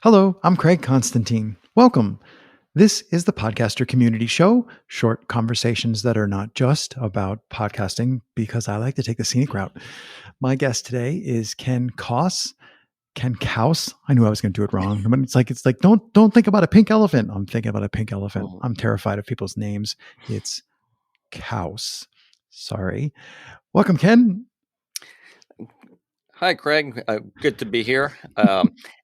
Hello, I'm Craig Constantine. Welcome. This is the Podcaster Community Show, short conversations that are not just about podcasting because I like to take the scenic route. My guest today is Ken Koss. Ken Kaus. I knew I was going to do it wrong. But it's like don't think about a pink elephant. I'm thinking about a pink elephant. Mhm. I'm terrified of people's names. It's Kaus. Sorry. Welcome, Ken. Hi, Craig. Good to be here.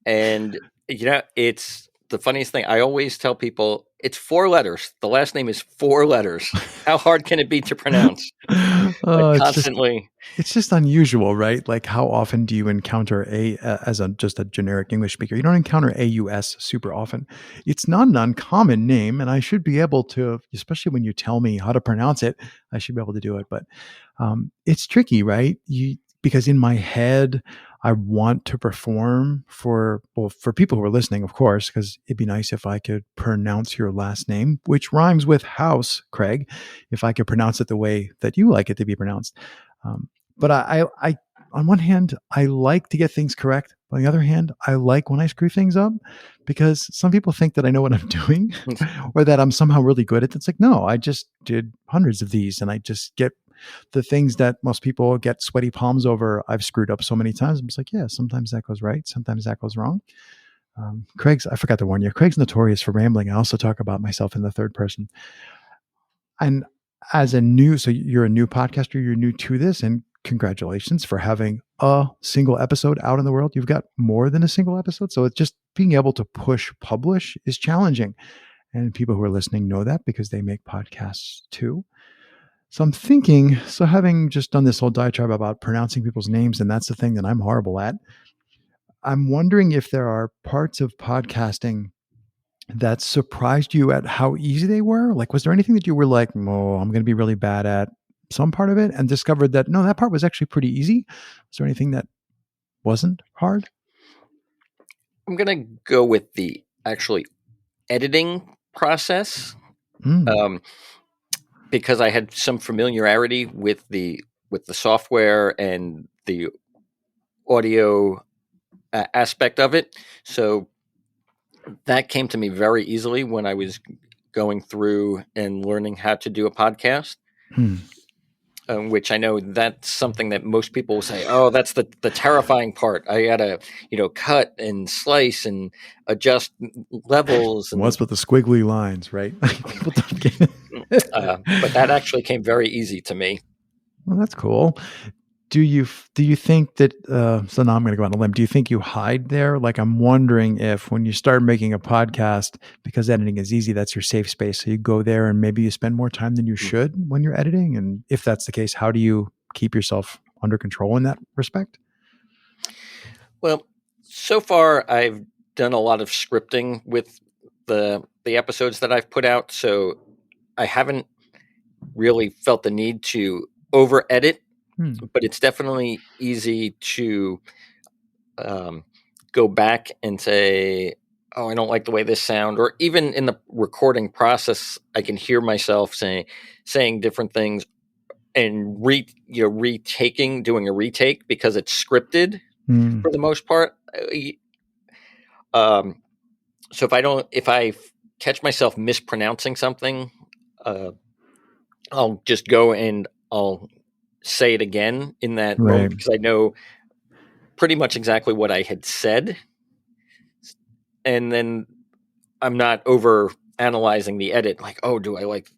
And it's the funniest thing. I always tell people it's 4 letters. The last name is 4 letters. How hard can it be to pronounce? I It's just constantly. It's just unusual, right? Like, how often do you encounter as a just a generic English speaker? You don't encounter AUS super often. It's not an uncommon name, and I should be able to, especially when you tell me how to pronounce it, I should be able to do it. But it's tricky, right? Because in my head, I want to perform for people who are listening, of course, because it'd be nice if I could pronounce your last name, which rhymes with house, Craig. If I could pronounce it the way that you like it to be pronounced. But on one hand, I like to get things correct. On the other hand, I like when I screw things up because some people think that I know what I'm doing or that I'm somehow really good at it. It's like, no, I just did hundreds of these and I just get the things that most people get sweaty palms over. I've screwed up so many times. I'm just like, yeah, sometimes that goes right. Sometimes that goes wrong. I forgot to warn you, Craig's notorious for rambling. I also talk about myself in the third person. And so you're a new podcaster, you're new to this, and congratulations for having a single episode out in the world. You've got more than a single episode. So it's just being able to push publish is challenging. And people who are listening know that because they make podcasts too. So I'm thinking, so having just done this whole diatribe about pronouncing people's names, and that's the thing that I'm horrible at, I'm wondering if there are parts of podcasting that surprised you at how easy they were? Like, was there anything that you were like, oh, I'm going to be really bad at some part of it, and discovered that no, that part was actually pretty easy? Was there anything that wasn't hard? I'm gonna go with the actually editing process Mm, um, because I had some familiarity with the software and the audio aspect of it. So that came to me very easily when I was going through and learning how to do a podcast, hmm. which I know that's something that most people will say, oh, that's the terrifying part. I got to, cut and slice and adjust levels. What's And with the squiggly lines, right? People don't get it. but that actually came very easy to me. Well, that's cool. Do you think that so now I'm going to go on a limb. Do you think you hide there? Like, I'm wondering if when you start making a podcast, because editing is easy, that's your safe space. So you go there and maybe you spend more time than you should when you're editing. And if that's the case, how do you keep yourself under control in that respect? Well, so far I've done a lot of scripting with the episodes that I've put out, so I haven't really felt the need to over edit, Hmm. but it's definitely easy to um, go back and say, "Oh, I don't like the way this sound," or even in the recording process, I can hear myself saying different things and doing a retake because it's scripted Hmm. for the most part. Um, so if I catch myself mispronouncing something, uh, I'll just go and I'll say it again in that moment Right. because I know pretty much exactly what I had said, and then I'm not over analyzing the edit. Like, oh, do I like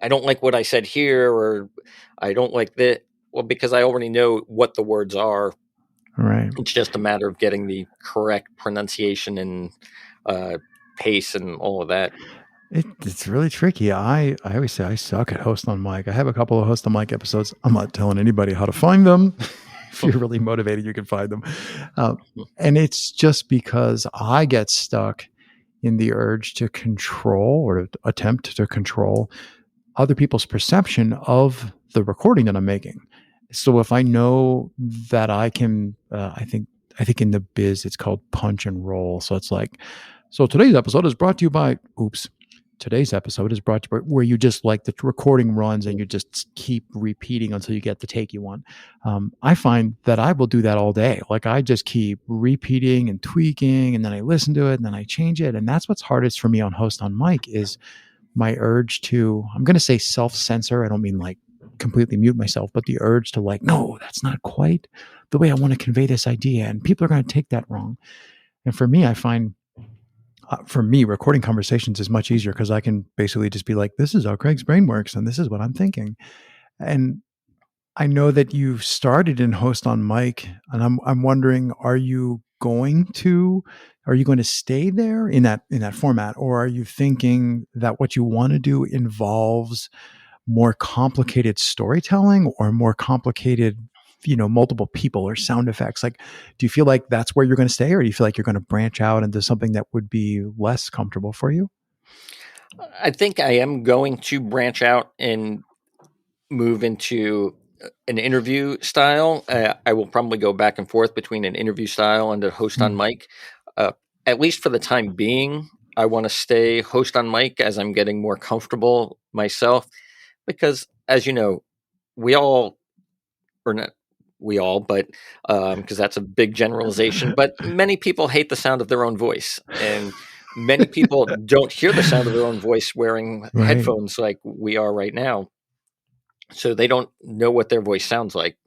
I don't like what I said here, or I don't like that. Well, because I already know what the words are. Right. It's just a matter of getting the correct pronunciation and uh, pace and all of that. It's really tricky. I always say I suck at host on mic. I have a couple of host on mic episodes. I'm not telling anybody how to find them. If you're really motivated, you can find them. Uh, and it's just because I get stuck in the urge to control or attempt to control other people's perception of the recording that I'm making. So if I know that I can, I think in the biz it's called punch and roll. So it's like, so today's episode is brought to you by, oops. today's episode is brought to you where you just like the recording runs and you just keep repeating until you get the take you want. I find that I will do that all day. Like I just keep repeating and tweaking, and then I listen to it and then I change it. And that's what's hardest for me on Host on Mic is my urge to, I'm going to say self censor. I don't mean like completely mute myself, but the urge to like, no, that's not quite the way I want to convey this idea. And people are going to take that wrong. And for me, I find for me, recording conversations is much easier because I can basically just be like, this is how Craig's brain works and this is what I'm thinking. And I know that you've started in Host on Mic, and I'm wondering, are you going to stay there in that format, or are you thinking that what you want to do involves more complicated storytelling or more complicated, multiple people or sound effects? Like, do you feel like that's where you're going to stay, or do you feel like you're going to branch out into something that would be less comfortable for you? I think I am going to branch out and move into an interview style. I will probably go back and forth between an interview style and a host on Mm, mic. At least for the time being, I want to stay host on mic as I'm getting more comfortable myself. Because, as you know, we all, or not we all, but because that's a big generalization, but many people hate the sound of their own voice. And many people don't hear the sound of their own voice wearing right. headphones like we are right now. So they don't know what their voice sounds like.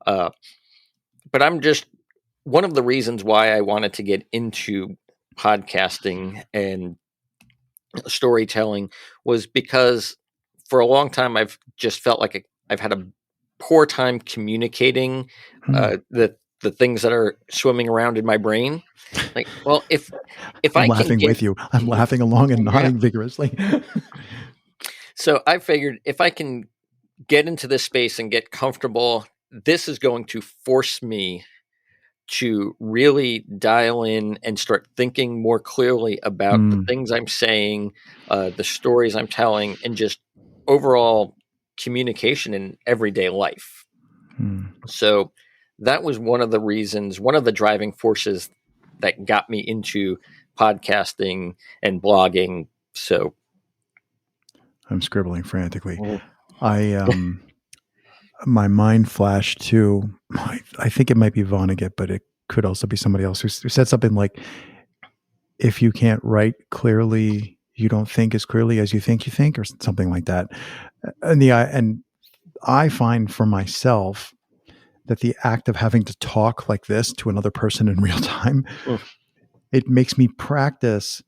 Uh, but I'm just one of the reasons why I wanted to get into podcasting and storytelling was because for a long time I've just felt like I've had a poor time communicating Mm. the things that are swimming around in my brain. Like, well, if I'm I can laughing get with you. I'm laughing along and yeah, nodding vigorously. so I figured if I can get into this space and get comfortable, this is going to force me to really dial in and start thinking more clearly about the Mm, things I'm saying, the stories I'm telling, and just overall communication in everyday life. mm. So that was one of the reasons, one of the driving forces that got me into podcasting and blogging. So, I'm scribbling frantically. mm, I my mind flashed to I think it might be Vonnegut, but it could also be somebody else who said something like, "If you can't write clearly, you don't think as clearly as you think," or something like that. And I find for myself that the act of having to talk like this to another person in real time, mm, it makes me practice.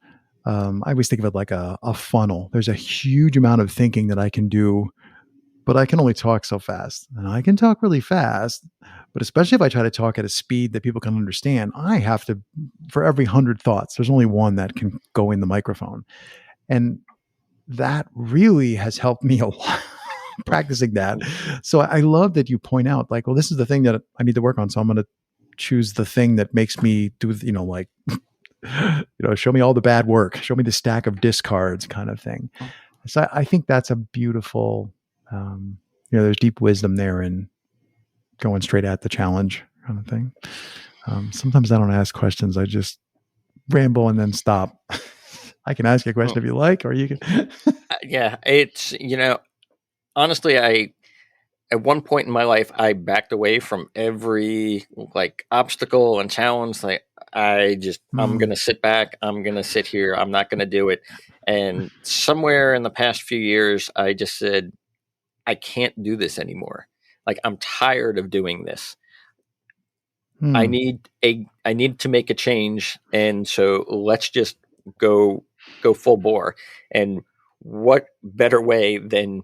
I always think of it like a funnel. There's a huge amount of thinking that I can do, but I can only talk so fast. And I can talk really fast, but especially if I try to talk at a speed that people can understand, I have to, for every 100 thoughts, there's only one that can go in the microphone. And that really has helped me a lot practicing that. So I love that you point out, like, well, this is the thing that I need to work on. So I'm going to choose the thing that makes me do, like, show me all the bad work, show me the stack of discards kind of thing. So I think that's a beautiful, there's deep wisdom there in going straight at the challenge kind of thing. Sometimes I don't ask questions. I just ramble and then stop. I can ask you a mm. question if you like, or you can. Yeah, it's, honestly, at one point in my life, I backed away from every like obstacle and challenge. Like I'm Hmm. gonna sit back. I'm gonna sit here. I'm not gonna do it. And somewhere in the past few years, I just said, I can't do this anymore. Like I'm tired of doing this. Hmm. I need to make a change, and so let's just go go full bore. And what better way than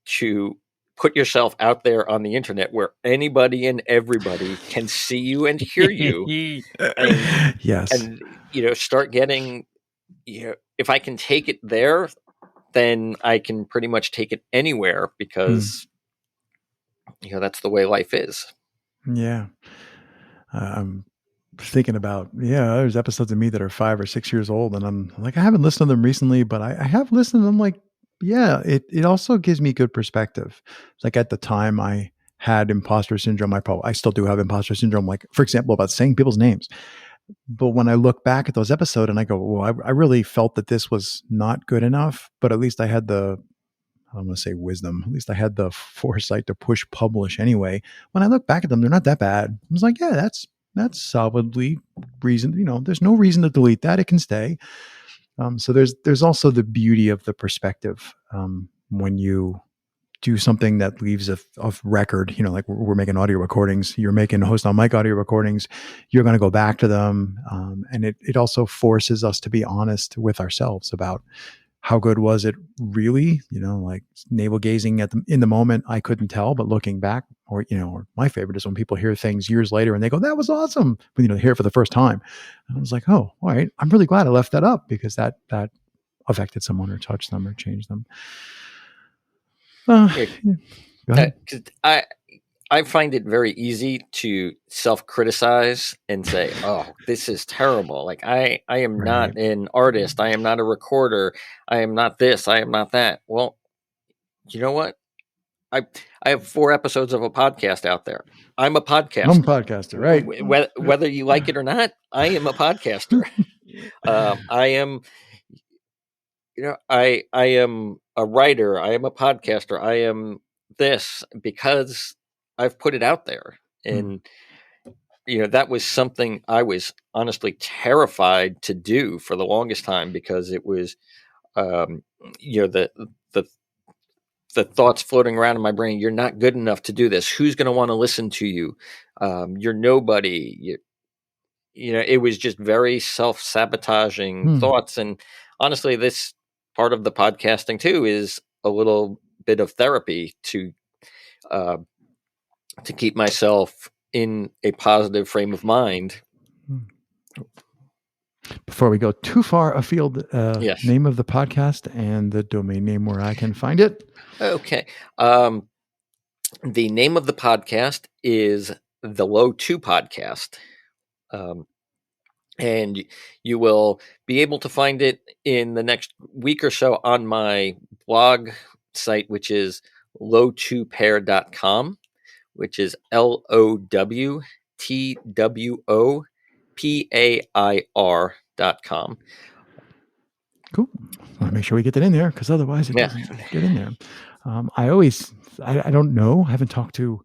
to put yourself out there on the internet where anybody and everybody can see you and hear you, and Yes. and start getting, if I can take it there, then I can pretty much take it anywhere, Hmm. because that's the way life is. Yeah. I'm thinking about, there's episodes of me that are 5 or 6 years old, and I'm like, I haven't listened to them recently, but I have listened. And I'm like, yeah, it also gives me good perspective. Like at the time, I had imposter syndrome. I still do have imposter syndrome. Like for example, about saying people's names. But when I look back at those episodes and I go, well, I really felt that this was not good enough, but at least I had the, I don't want to say wisdom, at least I had the foresight to push publish anyway. When I look back at them, they're not that bad. I was like, yeah, that's solidly reason. There's no reason to delete that. It can stay. So there's also the beauty of the perspective when you do something that leaves a record, like we're making audio recordings, you're making host on mic audio recordings, you're going to go back to them. And it also forces us to be honest with ourselves about how good was it really, like navel gazing in the moment, I couldn't tell, but looking back, or my favorite is when people hear things years later and they go, that was awesome. When, they hear it for the first time. And I was like, oh, all right. I'm really glad I left that up because that affected someone or touched them or changed them. Yeah, Yeah, go ahead. 'cause I find it very easy to self-criticize and say, "Oh, this is terrible. Like I am Right. not an artist. I am not a recorder. I am not this. I am not that." Well, you know what? I I have 4 episodes of a podcast out there. I'm a I'm a podcaster. podcaster, right? Whether you like it or not, I am a podcaster. I am, I am a writer. I am a podcaster. I am this because I've put it out there. Hmm. And that was something I was honestly terrified to do for the longest time because it was, um, the the thoughts floating around in my brain. You're not good enough to do this. Who's going to want to listen to you? You're nobody. It was just very self sabotaging Hmm. thoughts. And honestly, this part of the podcasting too is a little bit of therapy uh, to keep myself in a positive frame of mind. Hmm. Before we go too far afield, Yes. name of the podcast and the domain name where I can find it. Okay. The name of the podcast is the Low 2 Podcast. Um, and you will be able to find it in the next week or so on my blog site, which is low2pair.com, which is LOWTWOPAIR.com. Cool. I want to make sure we get that in there because otherwise it Yeah. doesn't get in there. I don't know. I haven't talked to,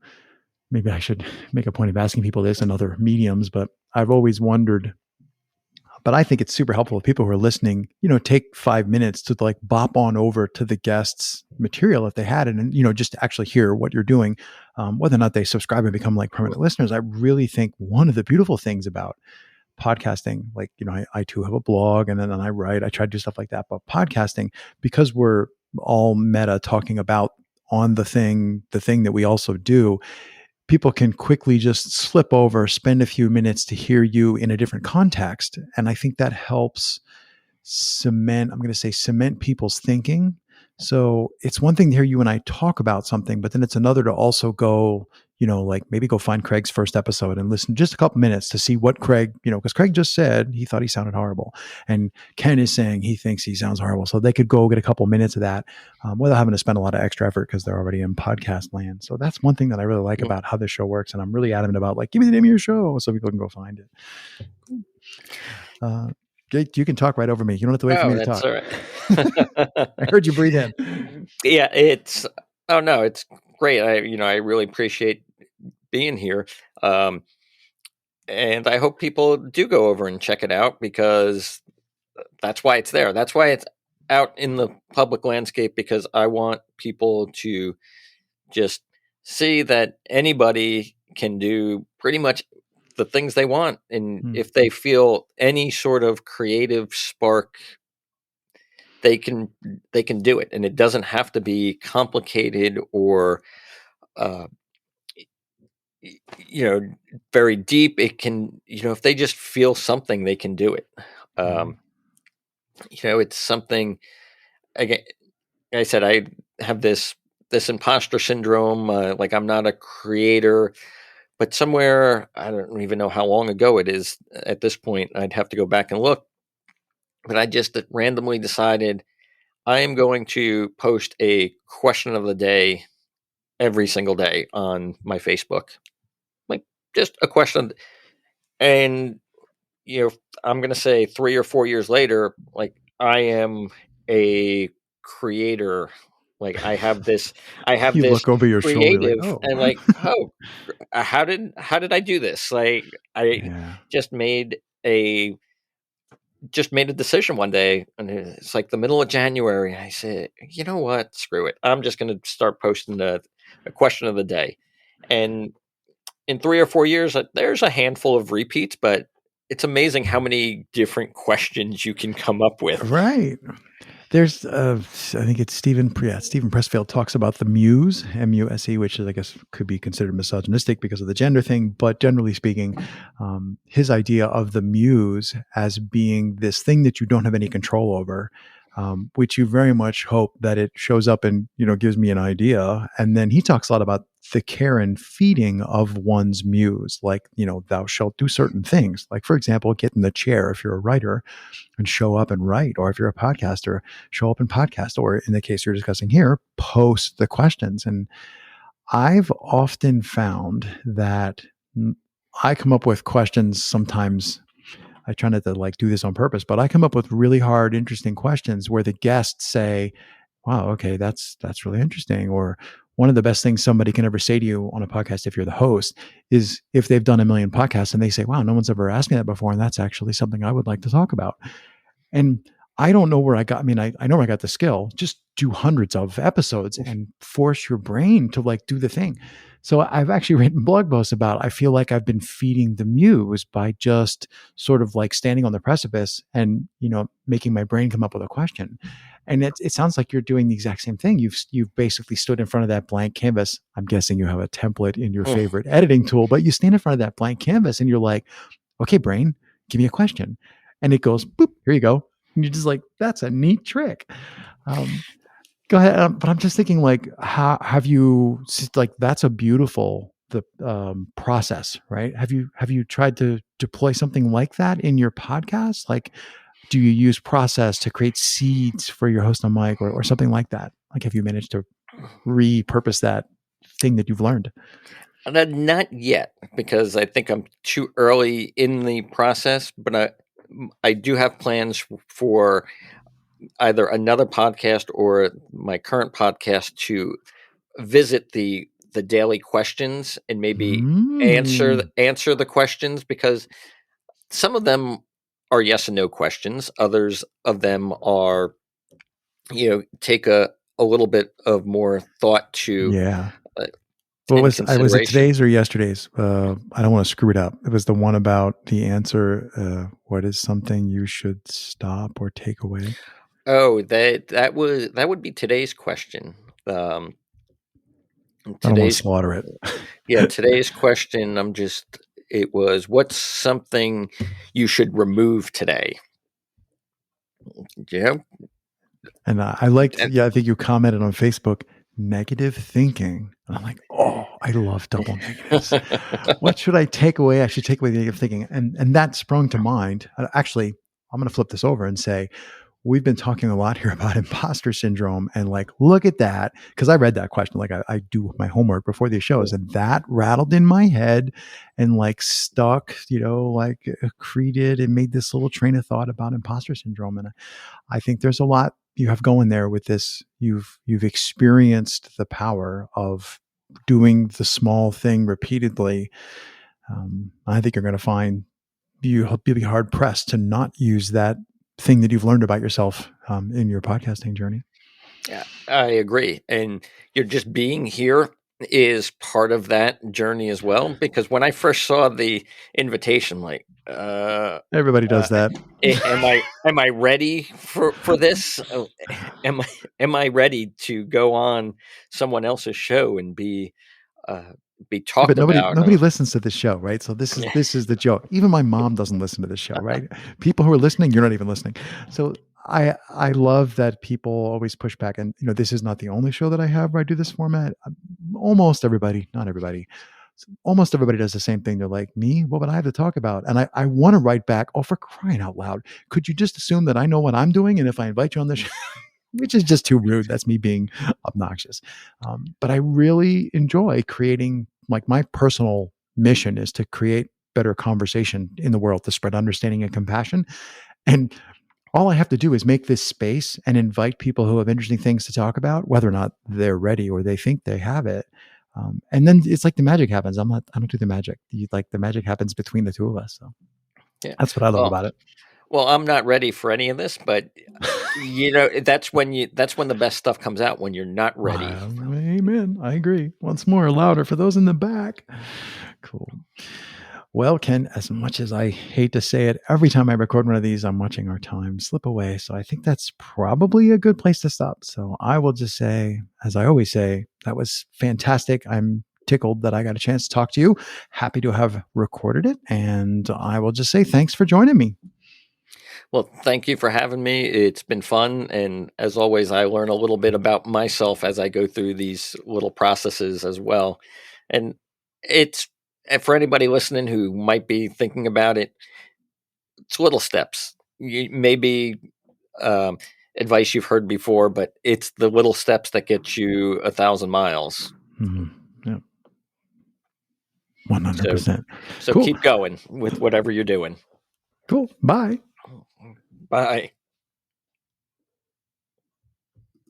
maybe I should make a point of asking people this in other mediums, but I've always wondered, but I think it's super helpful if people who are listening, take 5 minutes to like bop on over to the guest's material if they had it and, just to actually hear what you're doing, whether or not they subscribe and become like permanent listeners. I really think one of the beautiful things about podcasting, like, I too have a blog and then I write, I try to do stuff like that. But podcasting, because we're all meta talking about on the thing that we also do, people can quickly just slip over, spend a few minutes to hear you in a different context. And I think that helps cement people's thinking. So it's one thing to hear you and I talk about something, but then it's another to also go, like maybe go find Craig's first episode and listen just a couple minutes to see what Craig, because Craig just said he thought he sounded horrible. And Ken is saying he thinks he sounds horrible. So they could go get a couple minutes of that without having to spend a lot of extra effort because they're already in podcast land. So that's one thing that I really like Mm. about how this show works. And I'm really adamant about like, give me the name of your show so people can go find it. Uh, you can talk right over me. You don't have to wait for me Oh, to that's talk. all I right. heard you breathe in. Yeah, it's oh no, it's great. I really appreciate being here. Um, and I hope people do go over and check it out because that's why it's there. That's why it's out in the public landscape because I want people to just see that anybody can do pretty much the things they want. And Hmm. if they feel any sort of creative spark, they can they can do it. And it doesn't have to be complicated or uh, you know very deep. It can, if they just feel something, they can do it. Right. um it's something, again, like I said, I have this imposter syndrome, like I'm not a creator, but somewhere, I don't even know how long ago it is at this point, I'd have to go back and look, but I just randomly decided I am going to post a question of the day every single day on my Facebook, like just a question. And you know, I'm going to say 3 or 4 years later, like I am a creator. Like I have You this look over your shoulder like, creative, "Oh." and like, oh, how did I do this? Like I Yeah. just made a just made a decision one day, and it's like the middle of January. I said, you know what, screw it. I'm just going to start posting a question of the day, and in 3 or 4 years, there's a handful of repeats, but it's amazing how many different questions you can come up with. Right. There's, I think it's Stephen Pressfield talks about the muse, M-U-S-E, which is, I guess, could be considered misogynistic because of the gender thing. But generally speaking, his idea of the muse as being this thing that you don't have any control over, which you very much hope that it shows up and, gives me an idea. And then he talks a lot about the care and feeding of one's muse, like, thou shalt do certain things. Like, for example, get in the chair if you're a writer and show up and write. Or if you're a podcaster, show up and podcast. Or in the case you're discussing here, post the questions. And I've often found that I come up with questions sometimes. I try not to like do this on purpose, but I come up with really hard, interesting questions where the guests say, wow, okay, that's really interesting. Or one of the best things somebody can ever say to you on a podcast, if you're the host, is if they've done a million podcasts and they say, wow, no one's ever asked me that before. And that's actually something I would like to talk about. And I don't know where I got, I mean, I know where I got the skill. Just do hundreds of episodes and force your brain to like do the thing. So I've actually written blog posts about, I feel like I've been feeding the muse by just sort of like standing on the precipice and, making my brain come up with a question. And it sounds like you're doing the exact same thing. You've basically stood in front of that blank canvas. I'm guessing you have a template in your favorite editing tool, but you stand in front of that blank canvas and you're like, okay, brain, give me a question. And it goes, boop, here you go. And you're just like, that's a neat trick. Um, Go ahead. But I'm just thinking, like, how have you like? That's a beautiful the process, right? Have you tried to deploy something like that in your podcast? Like, do you use process to create seeds for your host on mic or something like that? Like, have you managed to repurpose that thing that you've learned? Not yet, because I think I'm too early in the process. But I do have plans for either another podcast or my current podcast to visit the daily questions and maybe Mm, answer the questions, because some of them are yes and no questions. Others of them are, take a little bit of more thought to yeah. uh, What and was it consideration. today's or yesterday's? I don't want to screw it up. It was the one about the answer. What is something you should stop or take away? Oh, that would be today's question. Um, I don't want to today's slaughter it. Yeah, today's question. It was, what's something you should remove today? Yeah, And I liked, and yeah, I think you commented on Facebook, negative thinking. And I'm like, oh, I love double negatives. What should I take away? I should take away the negative thinking. And that sprung to mind. Actually, I'm going to flip this over and say, we've been talking a lot here about imposter syndrome and like, look at that. Cause I read that question. Like I do my homework before these shows and that rattled in my head and like stuck, like accreted and made this little train of thought about imposter syndrome. And I think there's a lot you have going there with this. You've experienced the power of doing the small thing repeatedly. I think you're going to find you'll be hard pressed to not use that thing that you've learned about yourself in your podcasting journey. yeah, I agree. And you're just being here is part of that journey as well. Because when I first saw the invitation, like, Everybody does uh, that. am I ready for this? Am I ready to go on someone else's show and uh, be Yeah, but talked nobody about? nobody listens to this show, right? So this is the joke. Even my mom doesn't listen to this show, right? People who are listening, you're not even listening. So I love that people always push back, and this is not the only show that I have where I do this format. Almost everybody, not everybody, almost everybody does the same thing. They're like, me, what would I have to talk about? And I want to write back, oh, for crying out loud, could you just assume that I know what I'm doing? And if I invite you on the show, which is just too rude. That's me being obnoxious. But I really enjoy creating, like, my personal mission is to create better conversation in the world to spread understanding and compassion. And all I have to do is make this space and invite people who have interesting things to talk about, whether or not they're ready or they think they have it. And then it's like the magic happens. I don't do the magic. Like the magic happens between the two of us. So Yeah. that's what I love Well, about it. I'm not ready for any of this, but that's when the best stuff comes out, when you're not ready. Amen. I agree. Once more, louder for those in the back. Cool. Well, Ken, as much as I hate to say it, every time I record one of these, I'm watching our time slip away. So I think that's probably a good place to stop. So I will just say, as I always say, that was fantastic. I'm tickled that I got a chance to talk to you. Happy to have recorded it. And I will just say thanks for joining me. Well, thank you for having me. It's been fun. And as always, I learn a little bit about myself as I go through these little processes as well. And it's for anybody listening who might be thinking about it, it's little steps. Maybe um, advice you've heard before, but it's the little steps that get you 1,000 miles. Mhm. Yeah, So, 100%. so Cool. keep going with whatever you're doing. Cool. Bye. Bye.